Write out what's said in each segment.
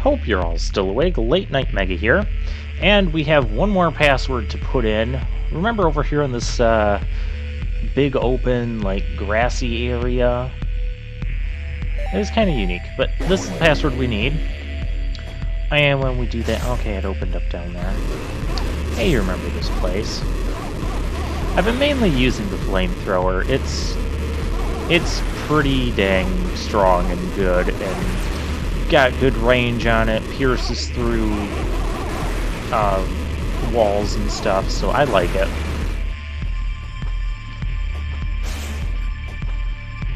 Hope you're all still awake. Late Night Mega here. And we have one more password to put in. Remember over here in this big open, like, grassy area? It's kind of unique, but this is the password we need. And when we do that... Okay, it opened up down there. Hey, you remember this place. I've been mainly using the flamethrower. It's pretty dang strong and good, and got good range on it, pierces through walls and stuff, so I like it.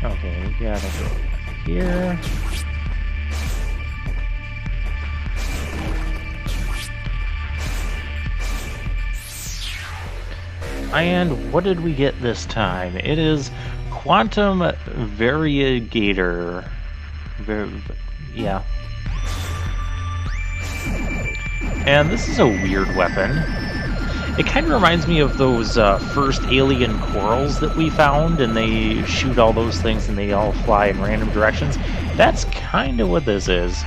Okay, we gotta go here. And what did we get this time? It is Quantum Variegator. Yeah. And this is a weird weapon. It kind of reminds me of those first alien corals that we found, and they shoot all those things and they all fly in random directions. That's kind of what this is.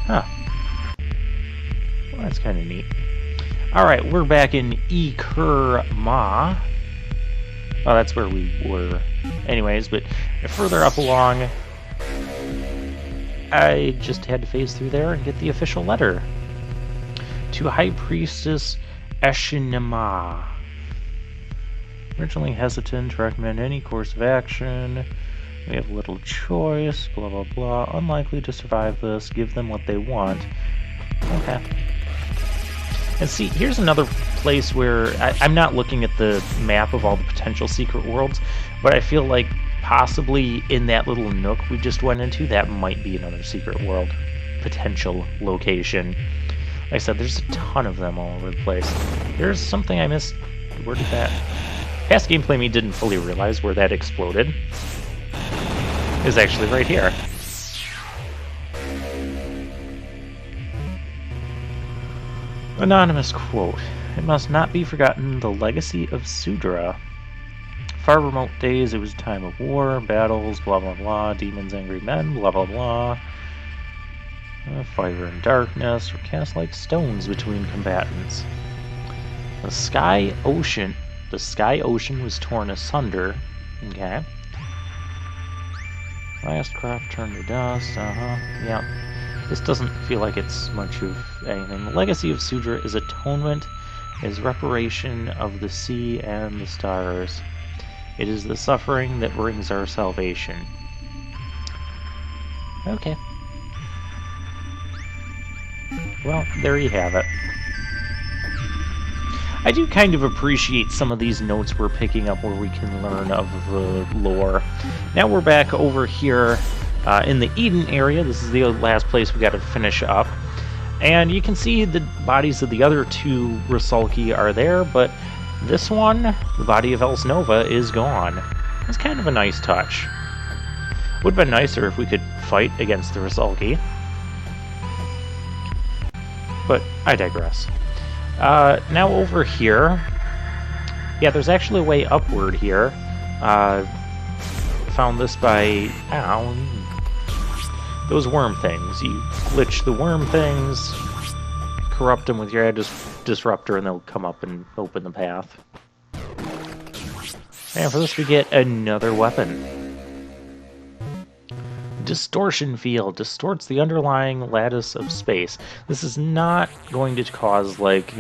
Huh. Well, that's kind of neat. Alright, we're back in Ekerma. Oh, that's where we were. Anyways, but further up along, I just had to phase through there and get the official letter. To High Priestess Eshinema. Originally hesitant to recommend any course of action. We have little choice, blah blah blah. Unlikely to survive this. Give them what they want. Okay. And see, here's another place where I'm not looking at the map of all the potential secret worlds, but I feel like possibly in that little nook we just went into, that might be another secret world potential location. Like I said, there's a ton of them all over the place. There's something I missed. Where did that... Past gameplay me didn't fully realize where that exploded. It was actually right here. Anonymous quote. It must not be forgotten the legacy of Sudra. Far remote days, it was a time of war, battles, blah blah blah, demons, angry men, blah blah blah. Fire and darkness were cast like stones between combatants. The sky ocean was torn asunder. Okay. Last crop turned to dust. Yeah. This doesn't feel like it's much of anything. The legacy of Sudra is atonement, is reparation of the sea and the stars. It is the suffering that brings our salvation. Okay. Well, there you have it. I do kind of appreciate some of these notes we're picking up where we can learn of the lore. Now we're back over here in the Eden area. This is the last place we got to finish up. And you can see the bodies of the other two Rusalki are there, but this one, the body of Elsnova, is gone. It's kind of a nice touch. Would have been nicer if we could fight against the Rusalki. But I digress. Now over here, yeah, there's actually a way upward here. Found this by, those worm things. You glitch the worm things, corrupt them with your disruptor, and they'll come up and open the path. And for this we get another weapon. Distortion field distorts the underlying lattice of space. This is not going to cause like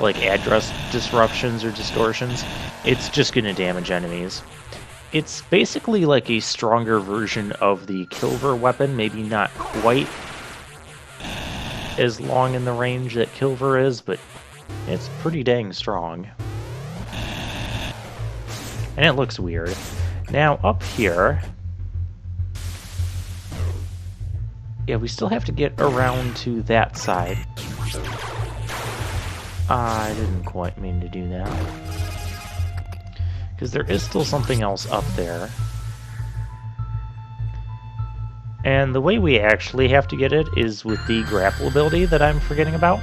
address disruptions or distortions. It's just going to damage enemies. It's basically like a stronger version of the Kilver weapon, maybe not quite as long in the range that Kilver is, but it's pretty dang strong. And it looks weird. Now, up here... Yeah, we still have to get around to that side. I didn't quite mean to do that. Because there is still something else up there. And the way we actually have to get it is with the grapple ability that I'm forgetting about.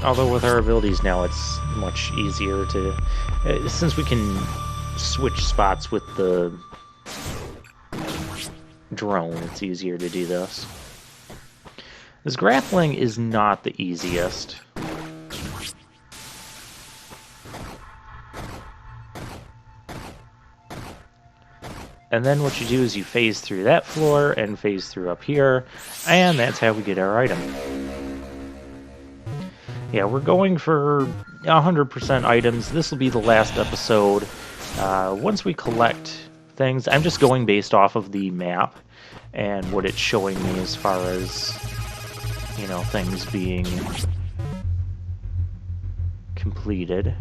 Although with our abilities now, it's much easier to... since we can switch spots with the drone, it's easier to do this. This grappling is not the easiest. And then what you do is you phase through that floor and phase through up here, and that's how we get our item. Yeah, we're going for 100% items. This will be the last episode. Once we collect things, I'm just going based off of the map and what it's showing me as far as, you know, things being completed.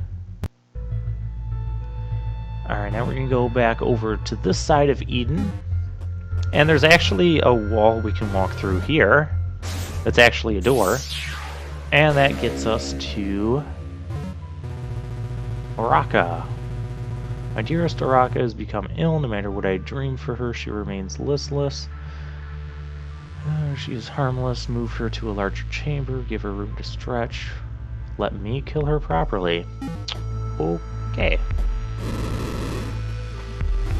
Alright, now we're going to go back over to this side of Eden. And there's actually a wall we can walk through here. That's actually a door. And that gets us to Oraka. My dearest Oraka has become ill. No matter what I dream for her, she remains listless. She is harmless. Move her to a larger chamber. Give her room to stretch. Let me kill her properly. Okay.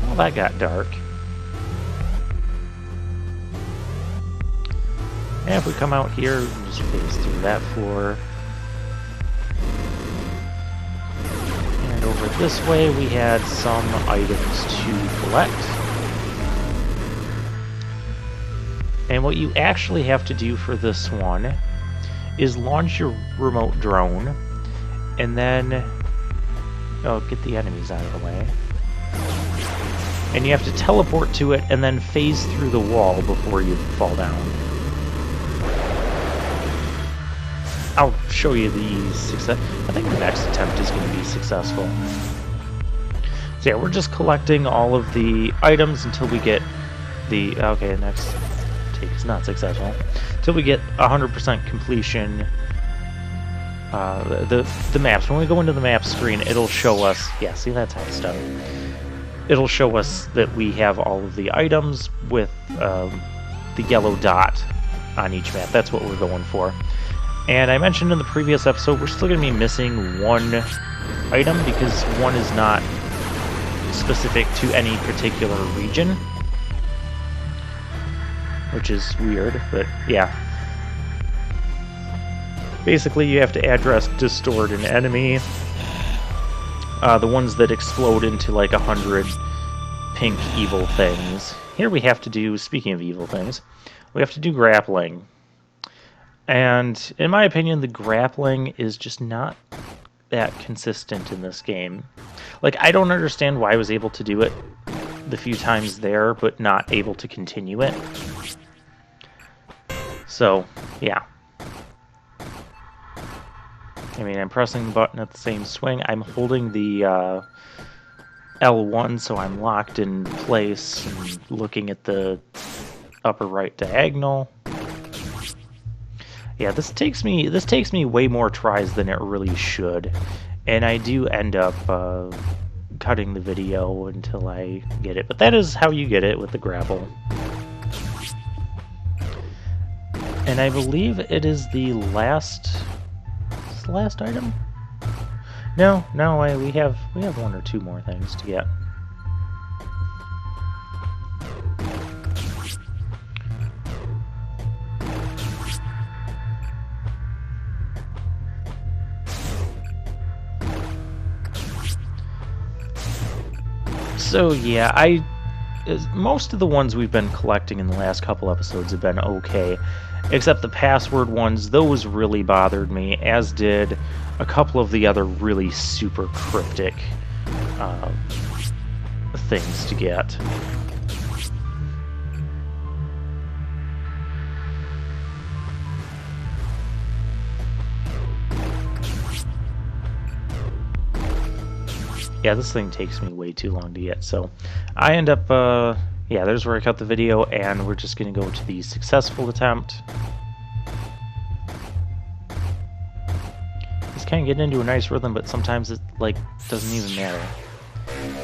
Well, that got dark. And if we come out here, we can just phase through that floor. And over this way, we had some items to collect. And what you actually have to do for this one is launch your remote drone, and then get the enemies out of the way. And you have to teleport to it and then phase through the wall before you fall down. I'll show you the success. I think the next attempt is going to be successful. So yeah, we're just collecting all of the items until we get the... Okay, next take is not successful. Until we get 100% completion. The maps. When we go into the map screen, it'll show us... Yeah, see, that's how it's done. It'll show us that we have all of the items with the yellow dot on each map. That's what we're going for. And I mentioned in the previous episode, we're still going to be missing one item because one is not specific to any particular region. Which is weird, but yeah. Basically, you have to address distort an enemy. The ones that explode into like 100 pink evil things. Here we have to do, speaking of evil things, we have to do grappling. And in my opinion, the grappling is just not that consistent in this game. Like, I don't understand why I was able to do it the few times there, but not able to continue it. So, yeah. I mean, I'm pressing the button at the same swing. I'm holding the L1, so I'm locked in place and looking at the upper right diagonal. Yeah, this takes me way more tries than it really should, and I do end up cutting the video until I get it. But that is how you get it with the grapple. And I believe it is the last. Is the last item? No, we have one or two more things to get. So yeah, most of the ones we've been collecting in the last couple episodes have been okay, except the password ones. Those really bothered me, as did a couple of the other really super cryptic things to get. Yeah, this thing takes me way too long to get, so I end up, yeah, there's where I cut the video, and we're just going to go to the successful attempt. It's kind of getting into a nice rhythm, but sometimes it, like, doesn't even matter.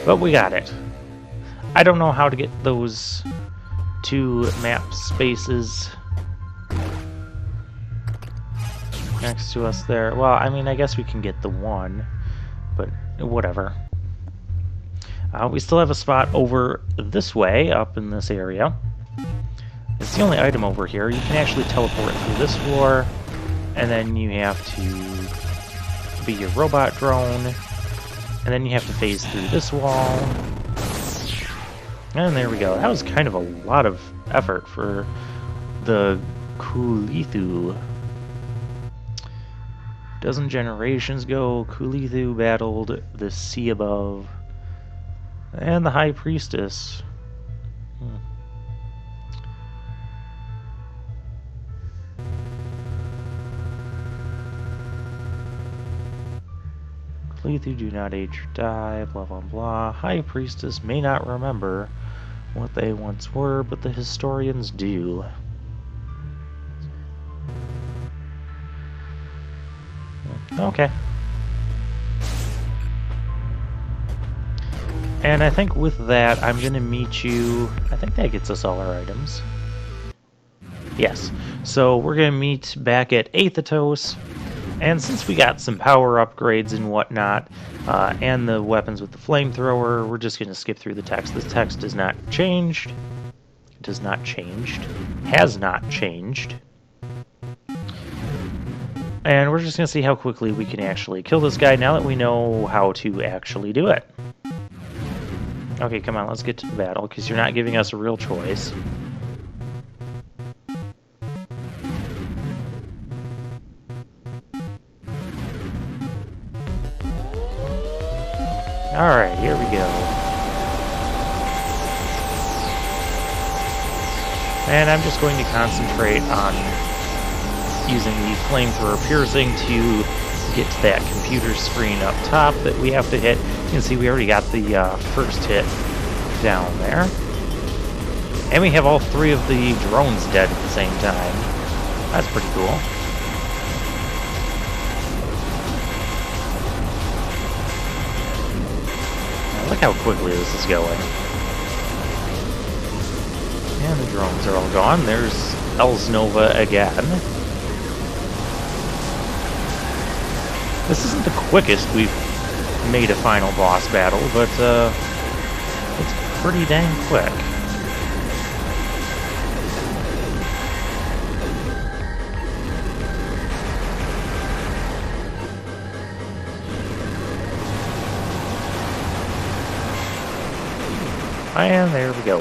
But we got it. I don't know how to get those two map spaces next to us there. Well, I mean, I guess we can get the one, but whatever. We still have a spot over this way, up in this area. It's the only item over here. You can actually teleport through this floor, and then you have to be your robot drone, and then you have to phase through this wall. And there we go. That was kind of a lot of effort for the Kulithu. Dozen generations ago, Kulithu battled the sea above and the High Priestess. Kulithu do not age or die, blah blah blah. High Priestess may not remember what they once were, but the historians do. Okay. And I think with that, I'm going to meet you... I think that gets us all our items. Yes. So we're going to meet back at Aethatos. And since we got some power upgrades and whatnot, and the weapons with the flamethrower, we're just going to skip through the text. This text is not changed. Does not changed. Has not changed. And we're just going to see how quickly we can actually kill this guy now that we know how to actually do it. Okay, come on, let's get to the battle, because you're not giving us a real choice. Alright, here we go. And I'm just going to concentrate on using the flamethrower piercing to get to that computer screen up top that we have to hit. You can see we already got the first hit down there. And we have all three of the drones dead at the same time. That's pretty cool. Now look how quickly this is going. And the drones are all gone. There's Elsnova again. This isn't the quickest we've made a final boss battle, but it's pretty dang quick. And there we go.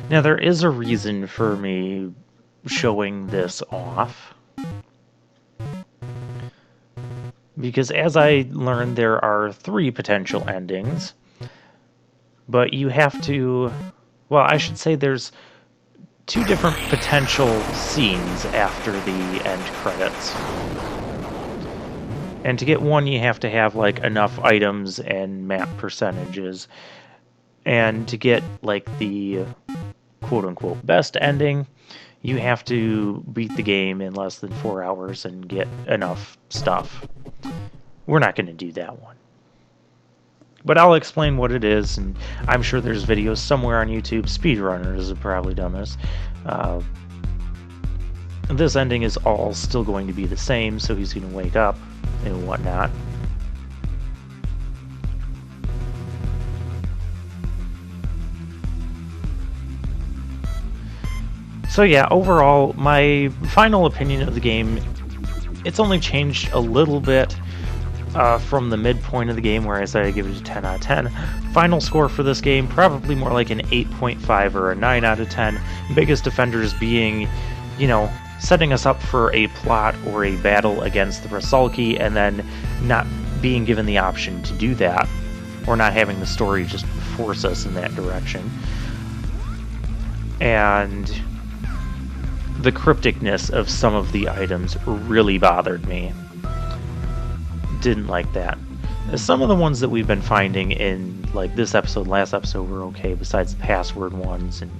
Now there is a reason for me showing this off, because as I learned, there are 3 potential endings, but you have to, well, I should say there's 2 different potential scenes after the end credits. And to get one, you have to have like enough items and map percentages, and to get like the quote-unquote best ending, you have to beat the game in less than 4 hours and get enough stuff. We're not going to do that one. But I'll explain what it is, and I'm sure there's videos somewhere on YouTube. Speedrunners have probably done this. This ending is all still going to be the same, so he's going to wake up and whatnot. So yeah, overall, my final opinion of the game, it's only changed a little bit from the midpoint of the game where I said I'd give it a 10 out of 10. Final score for this game, probably more like an 8.5 or a 9 out of 10. Biggest offenders being, you know, setting us up for a plot or a battle against the Rasalki and then not being given the option to do that, or not having the story just force us in that direction. And the crypticness of some of the items really bothered me. Didn't like that. Some of the ones that we've been finding in like this episode, last episode, were okay, besides the password ones, and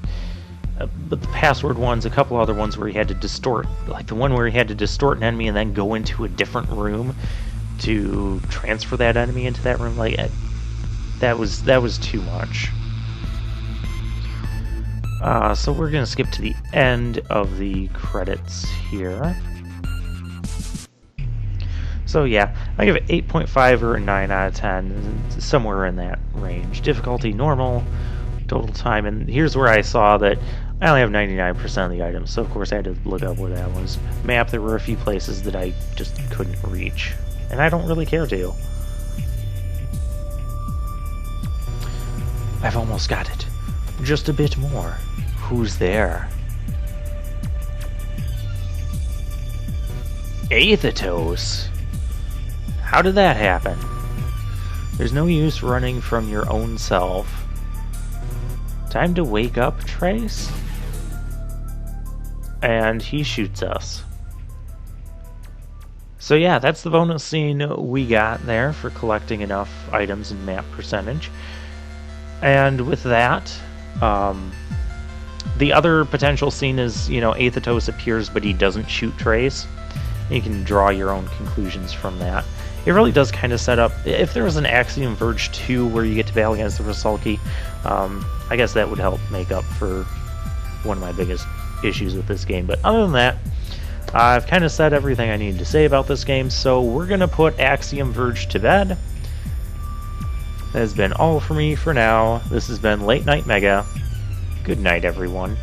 but the password ones, a couple other ones where he had to distort, like the one where he had to distort an enemy and then go into a different room to transfer that enemy into that room, like that was too much. So we're going to skip to the end of the credits here. So yeah, I give it 8.5 or a 9 out of 10, somewhere in that range. Difficulty normal, total time, and here's where I saw that I only have 99% of the items, so of course I had to look up where that was. Map, there were a few places that I just couldn't reach, and I don't really care to. I've almost got it. Just a bit more. Who's there? Aethatos? How did that happen? There's no use running from your own self. Time to wake up, Trace? And he shoots us. So yeah, that's the bonus scene we got there for collecting enough items and map percentage. And with that, the other potential scene is, you know, Aethatos appears but he doesn't shoot Trace. You can draw your own conclusions from that. It really does kind of set up, if there was an Axiom Verge 2 where you get to battle against the Rusalki, I guess that would help make up for one of my biggest issues with this game. But other than that, I've kind of said everything I need to say about this game, so we're going to put Axiom Verge to bed. That has been all for me for now. This has been Late Night Mega. Good night, everyone.